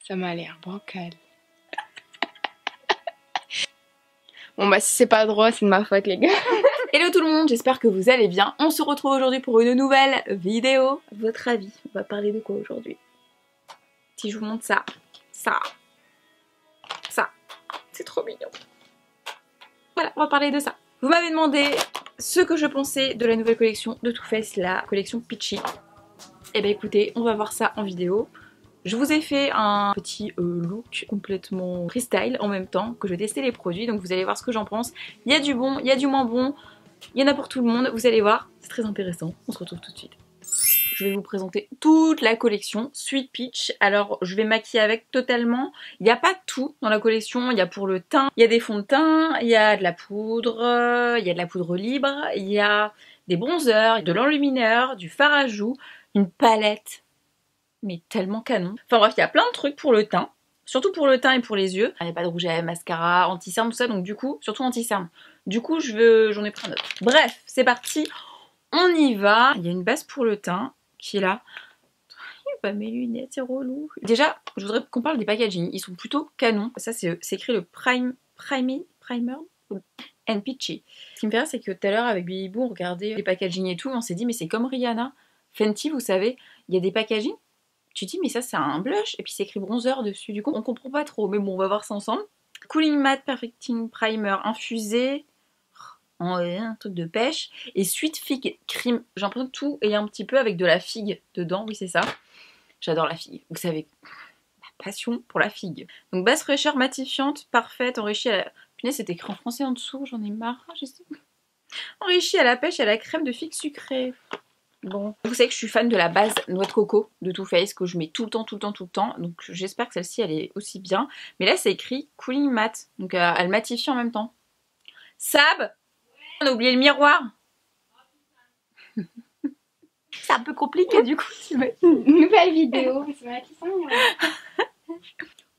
Ça m'a l'air bancal. Bon bah si c'est pas droit, c'est de ma faute les gars. Hello tout le monde, j'espère que vous allez bien. On se retrouve aujourd'hui pour une nouvelle vidéo. Votre avis, on va parler de quoi aujourd'hui? Si je vous montre ça, ça, c'est trop mignon. Voilà, on va parler de ça. Vous m'avez demandé ce que je pensais de la nouvelle collection de Too Faced, la collection Peachy. Et bah écoutez, on va voir ça en vidéo. Je vous ai fait un petit look complètement freestyle en même temps que je vais tester les produits, donc vous allez voir ce que j'en pense. Il y a du bon, il y a du moins bon, il y en a pour tout le monde, vous allez voir, c'est très intéressant. On se retrouve tout de suite. Je vais vous présenter toute la collection Sweet Peach. Alors je vais maquiller avec totalement. Il n'y a pas tout dans la collection, il y a pour le teint, il y a des fonds de teint, il y a de la poudre, il y a de la poudre libre, il y a des bronzers, de l'enlumineur, du fard à joues, une palette. Mais tellement canon. Enfin bref, il y a plein de trucs pour le teint. Surtout pour le teint et pour les yeux. Il n'y a pas de rouge à lèvres, mascara, anti-cerne, tout ça. Donc du coup, surtout anti-cerne. Du coup, j'en ai pris un autre. Bref, c'est parti. On y va. Il y a une base pour le teint qui est là. Il pas mes lunettes, c'est relou. Déjà, je voudrais qu'on parle des packaging. Ils sont plutôt canons. Ça, c'est écrit le Primer and Peachy. Ce qui me fait rire, c'est que tout à l'heure, avec Billy Boo, on regardait les packaging et tout. On s'est dit, mais c'est comme Rihanna. Fenty, vous savez, il y a des packaging. Tu te dis mais ça c'est un blush et puis c'est écrit bronzer dessus, du coup on comprend pas trop, mais bon on va voir ça ensemble. Cooling Matte Perfecting Primer infusé, un truc de pêche, et Sweet Fig Cream, j'ai l'impression que tout est un petit peu avec de la figue dedans, oui c'est ça. J'adore la figue, vous savez, ma passion pour la figue. Donc base fraîcheur matifiante, parfaite, enrichie à la... Punaise c'est écrit en français en dessous, j'en ai marre, enrichie à la pêche et à la crème de figue sucrée. Bon, vous savez que je suis fan de la base noix de coco de Too Faced que je mets tout le temps, donc j'espère que celle-ci elle est aussi bien. Mais là c'est écrit Cooling Matte, donc elle matifie en même temps. Sab, on a oublié le miroir. C'est un peu compliqué du coup. Nouvelle vidéo, c'est vrai qu'ils sont...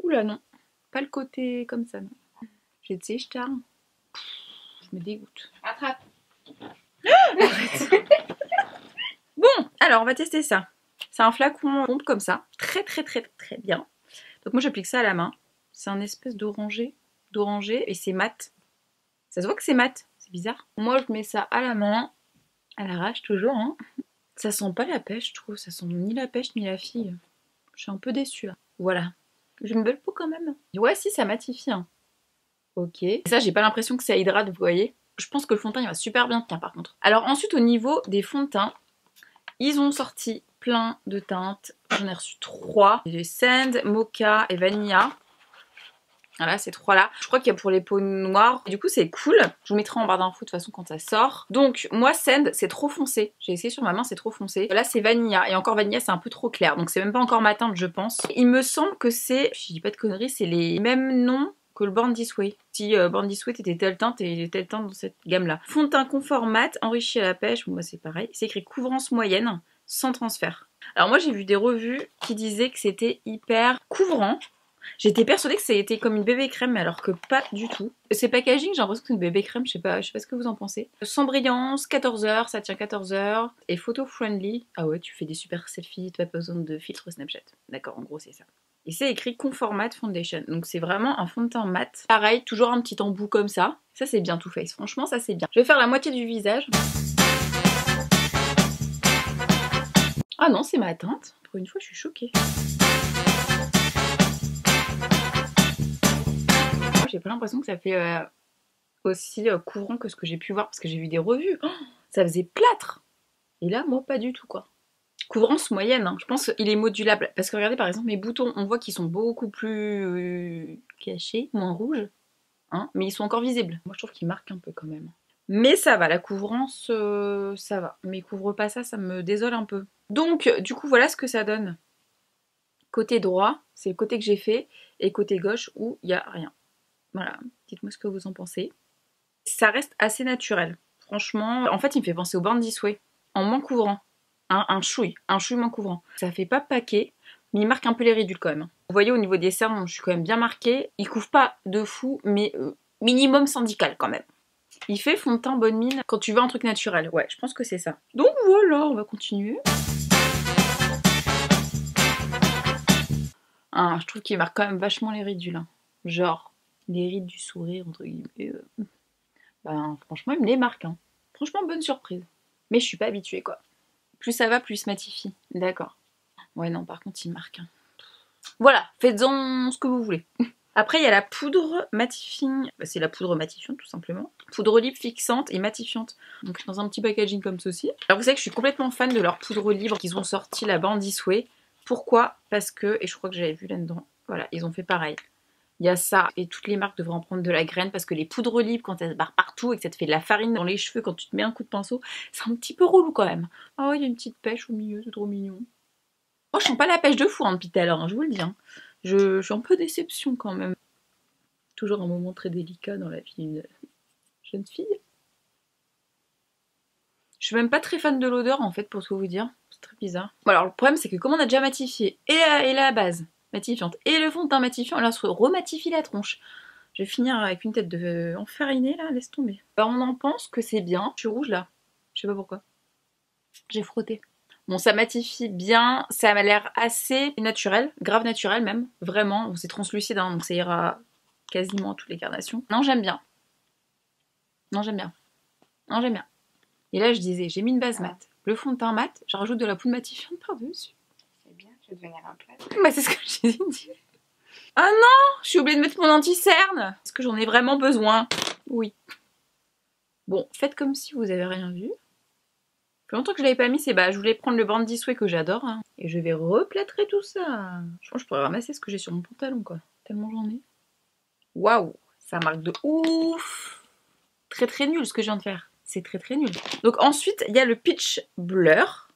Oula non, pas le côté comme ça non. J'ai de ces stars. Je me dégoûte. Attrape. Bon, alors on va tester ça. C'est un flacon pompe comme ça, très bien. Donc moi j'applique ça à la main. C'est un espèce d'orangé et c'est mat. Ça se voit que c'est mat, c'est bizarre. Moi je mets ça à la main, à l'arrache toujours. Hein. Ça sent pas la pêche, je trouve. Ça sent ni la pêche ni la figue. Je suis un peu déçue. Là. Voilà. J'ai une belle peau quand même. Ouais si ça matifie. Hein. Ok. Et ça j'ai pas l'impression que ça hydrate, vous voyez. Je pense que le fond de teint il va super bien tenir par contre. Alors ensuite au niveau des fonds de teint, ils ont sorti plein de teintes. J'en ai reçu 3. J'ai Sand, Mocha et Vanilla. Voilà, ces 3-là. Je crois qu'il y a pour les peaux noires. Et du coup, c'est cool. Je vous mettrai en barre d'infos de toute façon quand ça sort. Donc, moi, Sand, c'est trop foncé. J'ai essayé sur ma main, c'est trop foncé. Là, c'est Vanilla. Et encore Vanilla, c'est un peu trop clair. Donc, c'est même pas encore ma teinte, je pense. Il me semble que c'est... Je dis pas de conneries, c'est les mêmes noms que le Born This Way. Si Born This Way était telle teinte et telle teinte dans cette gamme-là. Fond de teint confort mat, enrichi à la pêche. Bon, moi, c'est pareil. C'est écrit couvrance moyenne, sans transfert. Alors moi, j'ai vu des revues qui disaient que c'était hyper couvrant. J'étais persuadée que c'était comme une bébé crème, mais alors que pas du tout. Ces packaging, j'ai l'impression que c'est une bébé crème, je sais pas ce que vous en pensez. Sans brillance, 14 heures, ça tient 14 heures. Et photo friendly. Ah ouais, tu fais des super selfies, tu n'as pas besoin de filtre Snapchat. D'accord, en gros, c'est ça. Et c'est écrit Comfort Matte Foundation. Donc c'est vraiment un fond de teint mat. Pareil, toujours un petit embout comme ça. Ça c'est bien Too Faced, franchement ça c'est bien. Je vais faire la moitié du visage. Ah non, c'est ma teinte. Pour une fois, je suis choquée. J'ai pas l'impression que ça fait aussi couvrant que ce que j'ai pu voir parce que j'ai vu des revues. Oh, ça faisait plâtre. Et là, moi, pas du tout quoi. Couvrance moyenne, hein. Je pense qu'il est modulable. Parce que regardez par exemple mes boutons, on voit qu'ils sont beaucoup plus cachés, moins rouges. Hein, mais ils sont encore visibles. Moi je trouve qu'ils marquent un peu quand même. Mais ça va, la couvrance, ça va. Mais couvre pas ça, ça me désole un peu. Donc du coup voilà ce que ça donne. Côté droit, c'est le côté que j'ai fait. Et côté gauche où il n'y a rien. Voilà, dites-moi ce que vous en pensez. Ça reste assez naturel. Franchement, en fait il me fait penser au Born This Way. En moins couvrant. Un chouille moins couvrant. Ça fait pas paquet, mais il marque un peu les ridules quand même. Vous voyez au niveau des cernes, je suis quand même bien marquée. Il couvre pas de fou, mais minimum syndical quand même. Il fait fond de teint bonne mine quand tu veux un truc naturel. Ouais, je pense que c'est ça. Donc voilà, on va continuer. Ah, je trouve qu'il marque quand même vachement les rides du lin. Genre, les rides du sourire, entre guillemets. Ben, franchement, il me les marque. Hein. Franchement, bonne surprise. Mais je suis pas habituée, quoi. Plus ça va, plus il se matifie. D'accord. Ouais, non, par contre, il marque. Hein. Voilà, faites-en ce que vous voulez. Après, il y a la poudre matifiante. Bah, c'est la poudre matifiante, tout simplement. Poudre libre fixante et matifiante. Donc, dans un petit packaging comme ceci. Alors, vous savez que je suis complètement fan de leur poudre libre qu'ils ont sorti, la Bandy Sway. Pourquoi? Parce que, et je crois que j'avais vu là-dedans, voilà, ils ont fait pareil. Il y a ça, et toutes les marques devraient en prendre de la graine, parce que les poudres libres, quand elles se barrent partout et que ça te fait de la farine dans les cheveux quand tu te mets un coup de pinceau, c'est un petit peu relou quand même. Oh, il y a une petite pêche au milieu, c'est trop mignon. Oh, je sens pas la pêche de fou hein, depuis tout à l'heure, hein, je vous le dis. Hein. Je suis un peu déception quand même. Toujours un moment très délicat dans la vie d'une jeune fille. Je suis même pas très fan de l'odeur en fait, pour tout vous dire. C'est très bizarre. Bon, alors le problème c'est que comme on a déjà matifié et la base matifiante et le fond de teint matifiant, alors se rematifie la tronche. Je vais finir avec une tête de enfarinée là, laisse tomber. Bah, on en pense que c'est bien. Je suis rouge là. Je sais pas pourquoi. J'ai frotté. Bon, ça matifie bien, ça m'a l'air assez naturel, grave naturel même, vraiment. Bon, c'est translucide, hein, donc ça ira quasiment à toutes les carnations. Non, j'aime bien. Non, j'aime bien. Non, j'aime bien. Et là, je disais, j'ai mis une base mat. Le fond de teint mat, je rajoute de la poudre matifiante par-dessus. C'est bien, tu vas devenir un plat. Bah, c'est ce que j'ai dit. Ah non, je suis oubliée de mettre mon anti-cerne. Est-ce que j'en ai vraiment besoin? Oui. Bon, faites comme si vous avez rien vu. Ça fait longtemps que je l'avais pas mis, c'est bah je voulais prendre le Bandy Sway que j'adore. Hein, et je vais replâtrer tout ça. Je pense que je pourrais ramasser ce que j'ai sur mon pantalon quoi. Tellement j'en ai. Waouh, ça marque de ouf. Très très nul ce que je viens de faire. C'est très très nul. Donc ensuite, il y a le Peach Blur.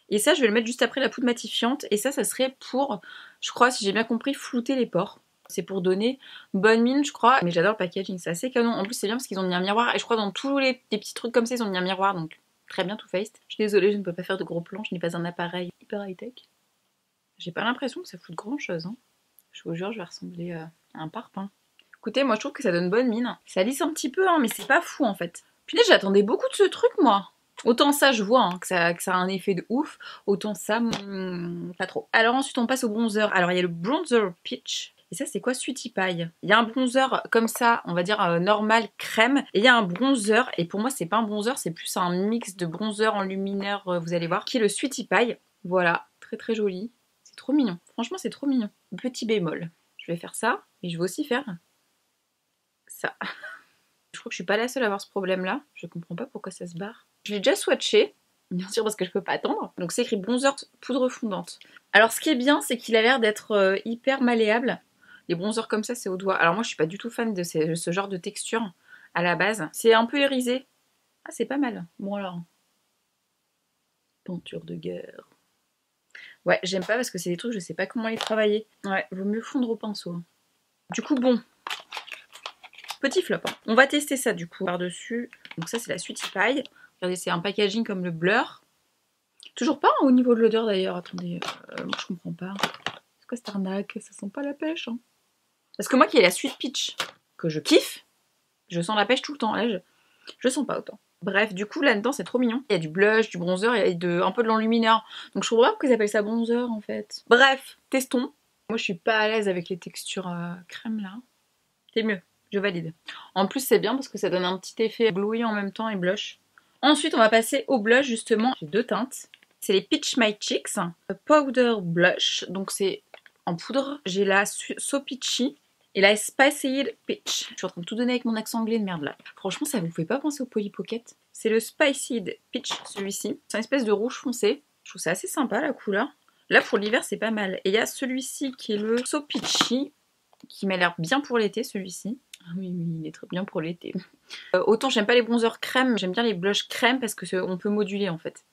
Et ça, je vais le mettre juste après la poudre matifiante. Et ça serait pour, je crois, si j'ai bien compris, flouter les pores. C'est pour donner bonne mine, je crois. Mais j'adore le packaging, c'est assez canon. En plus, c'est bien parce qu'ils ont mis un miroir. Et je crois dans tous les petits trucs comme ça, ils ont mis un miroir. Donc très bien Too Faced. Je suis désolée, je ne peux pas faire de gros plans. Je n'ai pas un appareil hyper high-tech. J'ai pas l'impression que ça fout grand chose. Hein. Je vous jure, je vais ressembler à un parpaing. Écoutez, moi je trouve que ça donne bonne mine. Ça lisse un petit peu, hein, mais c'est pas fou en fait. Punaise, j'attendais beaucoup de ce truc moi. Autant ça, je vois hein, que ça a un effet de ouf. Autant ça, pas trop. Alors ensuite, on passe au bronzer. Alors il y a le bronzer Peach. Et ça, c'est quoi? Sweetie Pie. Il y a un bronzer comme ça, on va dire normal, crème. Et il y a un bronzer, et pour moi, c'est pas un bronzer, c'est plus un mix de bronzer enlumineur, vous allez voir, qui est le Sweetie Pie. Voilà, très très joli. C'est trop mignon. Franchement, c'est trop mignon. Petit bémol. Je vais faire ça, et je vais aussi faire ça. Je crois que je suis pas la seule à avoir ce problème-là. Je comprends pas pourquoi ça se barre. Je l'ai déjà swatché. Bien sûr parce que je peux pas attendre. Donc c'est écrit bronzer poudre fondante. Alors ce qui est bien, c'est qu'il a l'air d'être hyper malléable. Les bronzers comme ça, c'est au doigt. Alors moi, je suis pas du tout fan de ce genre de texture à la base. C'est un peu irisé. Ah, c'est pas mal. Bon alors. Peinture de guerre. Ouais, j'aime pas parce que c'est des trucs, je sais pas comment les travailler. Ouais, vaut mieux fondre au pinceau. Du coup, bon. Petit flop. Hein. On va tester ça du coup par-dessus. Donc ça, c'est la Sweetie Pie. Regardez, c'est un packaging comme le Blur. Toujours pas hein, au niveau de l'odeur d'ailleurs. Attendez, moi je comprends pas. C'est quoi cette arnaque? Ça sent pas la pêche. Hein. Parce que moi qui ai la Sweet Peach, que je kiffe, je sens la pêche tout le temps. Là, je sens pas autant. Bref, du coup là-dedans c'est trop mignon. Il y a du blush, du bronzer, il y a un peu de l'enlumineur. Donc je comprends pas pourquoi ils appellent ça bronzer en fait. Bref, testons. Moi je suis pas à l'aise avec les textures crème là. C'est mieux, je valide. En plus c'est bien parce que ça donne un petit effet glowy en même temps et blush. Ensuite on va passer au blush justement. J'ai deux teintes. C'est les Peach My Cheeks Powder Blush. Donc c'est en poudre. J'ai la So Peachy et la Spiced Peach. Je suis en train de tout donner avec mon accent anglais de merde là. Franchement, ça vous fait pas penser au Polly Pocket? C'est le Spiced Peach, celui-ci. C'est une espèce de rouge foncé. Je trouve ça assez sympa la couleur. Là pour l'hiver, c'est pas mal. Et il y a celui-ci qui est le So Peachy, qui m'a l'air bien pour l'été, celui-ci. Ah oui, il est très bien pour l'été. Autant j'aime pas les bronzers crème, j'aime bien les blushs crème parce que on peut moduler en fait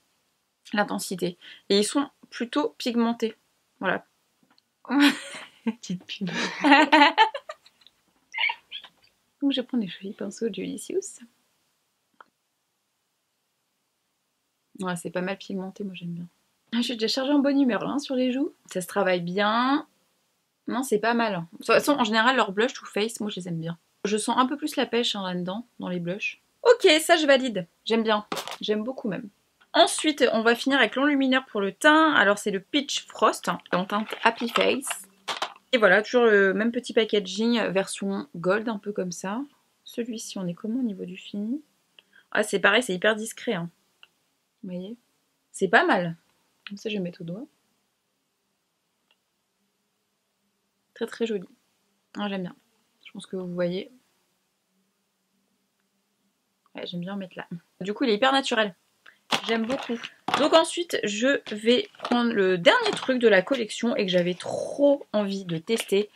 l'intensité. Et ils sont plutôt pigmentés. Voilà. Petite pub. Donc je prends des jolis pinceaux de Julicius. Ouais, c'est pas mal pigmenté, moi j'aime bien. Je suis déjà chargée en bonne humeur là, hein, sur les joues. Ça se travaille bien. Non, c'est pas mal. De toute façon, en général, leurs blushs Too Faced, moi je les aime bien. Je sens un peu plus la pêche hein, là-dedans, dans les blushs. Ok, ça je valide. J'aime bien. J'aime beaucoup même. Ensuite, on va finir avec l'enlumineur pour le teint. Alors c'est le Peach Frost, en teinte Happy Face. Et voilà, toujours le même petit packaging, version gold, un peu comme ça. Celui-ci, on est comment au niveau du fini? Ah, c'est pareil, c'est hyper discret. Hein. Vous voyez? C'est pas mal. Comme ça, je vais mettre au doigt. Très très joli. Ah, j'aime bien. Je pense que vous voyez. Ouais, j'aime bien en mettre là. Du coup, il est hyper naturel. J'aime beaucoup. Donc ensuite, je vais prendre le dernier truc de la collection et que j'avais trop envie de tester.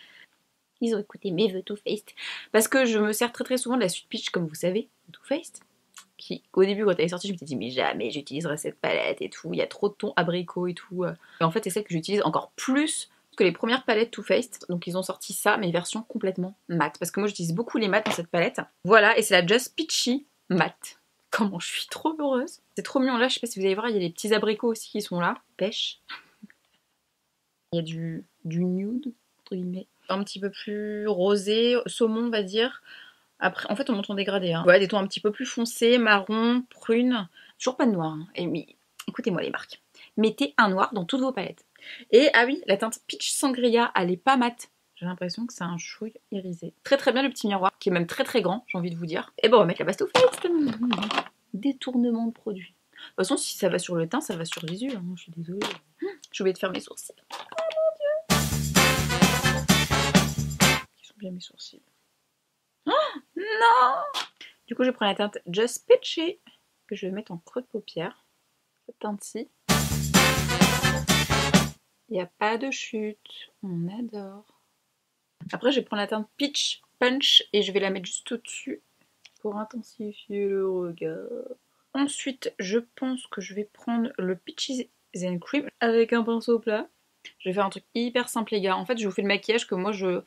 Ils ont écouté mes vœux Too Faced. Parce que je me sers très très souvent de la Sweet Peach, comme vous savez, Too Faced. Qui, au début, quand elle est sortie, je me suis dit, mais jamais j'utiliserai cette palette et tout. Il y a trop de tons abricot et tout. Et en fait, c'est celle que j'utilise encore plus que les premières palettes Too Faced. Donc ils ont sorti ça, mais version complètement mat. Parce que moi, j'utilise beaucoup les mats dans cette palette. Voilà, et c'est la Just Peachy Matte. Comment je suis trop heureuse. C'est trop mignon. Là, je sais pas si vous allez voir, il y a les petits abricots aussi qui sont là. Pêche. Il y a du nude, entre guillemets. Un petit peu plus rosé, saumon, on va dire. Après, en fait, on monte en dégradé. Hein. Voilà, des tons un petit peu plus foncés, marron, prune. Toujours pas de noir. Hein. Et mais, écoutez-moi les marques. Mettez un noir dans toutes vos palettes. Et ah oui, la teinte Peach Sangria, elle est pas mate. J'ai l'impression que c'est un chouille irisé. Très très bien le petit miroir, qui est même très très grand, j'ai envie de vous dire. Et bon, on va mettre la base Too Faced. Détournement de produit. De toute façon, si ça va sur le teint, ça va sur les yeux. Hein. Je suis désolée. J'ai oublié de faire mes sourcils. Oh mon dieu. Ils sont bien mes sourcils. Oh non. Du coup, je prends la teinte Just Peachy, que je vais mettre en creux de paupière. Cette teinte-ci. Il n'y a pas de chute. On adore. Après, je vais prendre la teinte Peach Punch et je vais la mettre juste au-dessus pour intensifier le regard. Ensuite, je pense que je vais prendre le Peaches and Cream avec un pinceau plat. Je vais faire un truc hyper simple, les gars. En fait, je vous fais le maquillage que moi, je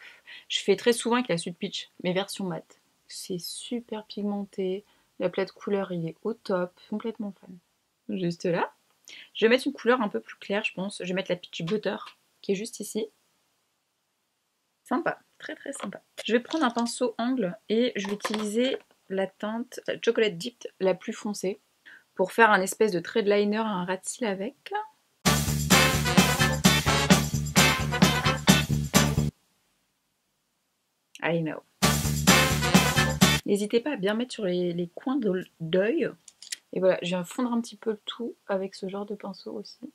fais très souvent avec la Sweet Peach, mes versions mat. C'est super pigmenté. La palette couleur, il est au top. Complètement fan. Juste là. Je vais mettre une couleur un peu plus claire, je pense. Je vais mettre la Peach Butter, qui est juste ici. Sympa, très très sympa. Je vais prendre un pinceau angle et je vais utiliser la teinte Chocolate Dipped la plus foncée pour faire un espèce de trait de liner, un ras de cils avec. I know. N'hésitez pas à bien mettre sur les coins d'œil. Et voilà, je viens fondre un petit peu le tout avec ce genre de pinceau aussi.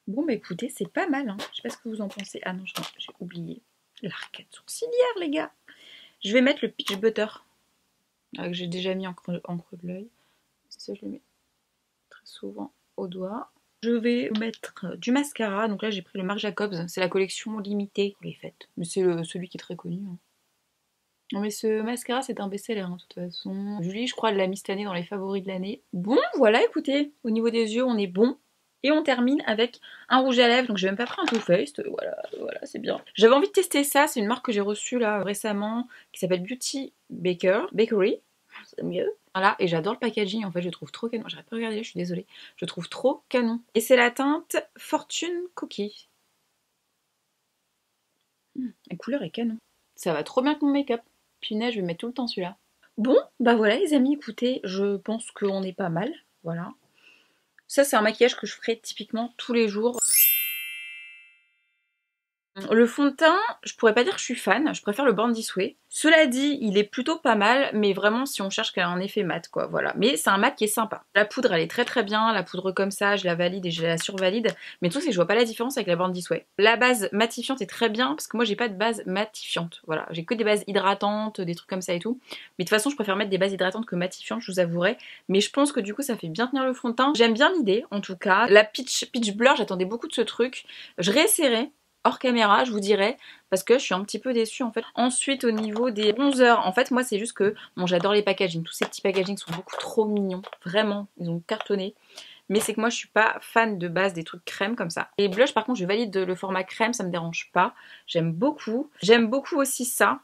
Bon bah écoutez, c'est pas mal, hein. Je sais pas ce que vous en pensez. Ah non, j'ai oublié l'arcade sourcilière, les gars. Je vais mettre le Peach Butter que j'ai déjà mis en creux de l'œil. Ça, je le mets très souvent au doigt. Je vais mettre du mascara. Donc là, j'ai pris le Marc Jacobs. C'est la collection limitée pour les fêtes. Mais c'est celui qui est très connu. Hein. Non mais ce mascara, c'est un best-seller, hein, de toute façon. Julie, je crois, l'a mis cette année dans les favoris de l'année. Bon, voilà, écoutez. Au niveau des yeux, on est bon. Et on termine avec un rouge à lèvres. Donc j'ai même pas pris un Too Faced. Voilà, c'est bien. J'avais envie de tester ça. C'est une marque que j'ai reçue là récemment qui s'appelle Beauty Bakery. C'est mieux. Voilà, et j'adore le packaging. En fait, je trouve trop canon. J'arrête pas de regarder, je suis désolée. Je trouve trop canon. Et c'est la teinte Fortune Cookie. La couleur est canon. Ça va trop bien avec mon make-up. Punaise, je vais mettre tout le temps celui-là. Bon, bah voilà les amis, écoutez, je pense qu'on est pas mal. Voilà. Ça, c'est un maquillage que je ferai typiquement tous les jours. Le fond de teint, je pourrais pas dire que je suis fan, je préfère le Born This Way. Cela dit, il est plutôt pas mal, mais vraiment si on cherche un effet mat quoi, voilà. Mais c'est un mat qui est sympa. La poudre elle est très très bien, la poudre comme ça, je la valide et je la survalide. Mais le truc c'est que je vois pas la différence avec la Born This Way. La base matifiante est très bien, parce que moi j'ai pas de base matifiante, voilà. J'ai que des bases hydratantes, des trucs comme ça et tout. Mais de toute façon je préfère mettre des bases hydratantes que matifiantes, je vous avouerai. Mais je pense que du coup ça fait bien tenir le fond de teint. J'aime bien l'idée en tout cas. La Peach Blur, j'attendais beaucoup de ce truc. Je réessayerai. Hors caméra, je vous dirais, parce que je suis un petit peu déçue en fait. Ensuite, au niveau des bronzers, en fait, moi c'est juste que, bon, j'adore les packagings. Tous ces petits packagings sont beaucoup trop mignons, vraiment, ils ont cartonné. Mais c'est que moi je suis pas fan de base des trucs crème comme ça. Les blushs par contre, je valide le format crème, ça me dérange pas. J'aime beaucoup. J'aime beaucoup aussi ça.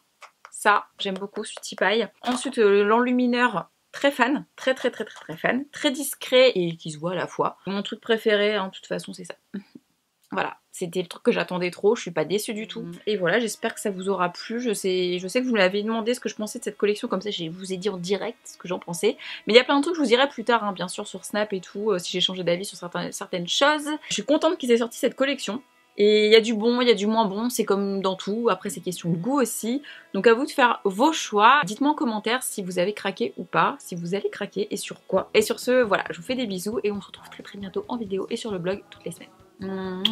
Ça, j'aime beaucoup, Sweetie Pie. Ensuite, l'enlumineur. Très fan, très fan, très discret et qui se voit à la fois. Mon truc préféré, hein, de toute façon, c'est ça. Voilà, c'était le truc que j'attendais trop, je suis pas déçue du tout. Et voilà, j'espère que ça vous aura plu. Je sais que vous m'avez demandé ce que je pensais de cette collection, comme ça je vous ai dit en direct ce que j'en pensais. Mais il y a plein de trucs que je vous dirai plus tard, hein, bien sûr sur Snap et tout, si j'ai changé d'avis sur certaines choses. Je suis contente qu'ils aient sorti cette collection. Et il y a du bon, il y a du moins bon, c'est comme dans tout, après c'est question de goût aussi. Donc à vous de faire vos choix. Dites-moi en commentaire si vous avez craqué ou pas, si vous allez craquer et sur quoi. Et sur ce, voilà, je vous fais des bisous et on se retrouve très très bientôt en vidéo et sur le blog toutes les semaines. Mmh.